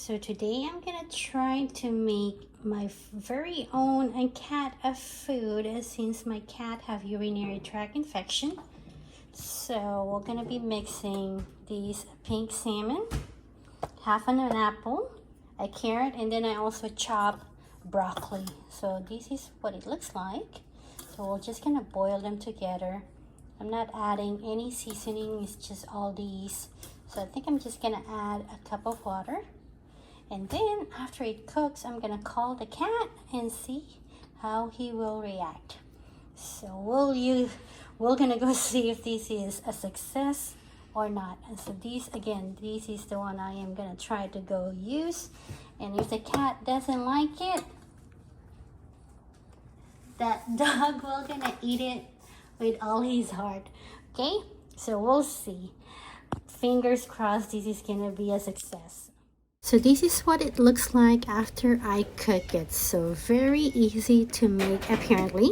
So today I'm gonna try to make my very own cat food since my cat have urinary tract infection. So we're gonna be mixing these pink salmon, half an apple, a carrot, and then I also chop broccoli. So this is what it looks like. So we're just gonna boil them together. I'm not adding any seasoning, it's just all these. So I think I'm just gonna add a cup of water. And then after it cooks, I'm gonna call the cat and see how he will react. So we're gonna go see if this is a success or not. And so this is the one I am gonna try to go use. And if the cat doesn't like it, that dog will gonna eat it with all his heart. Okay, so we'll see. Fingers crossed this is gonna be a success. So this is what it looks like after I cook it. So very easy to make apparently.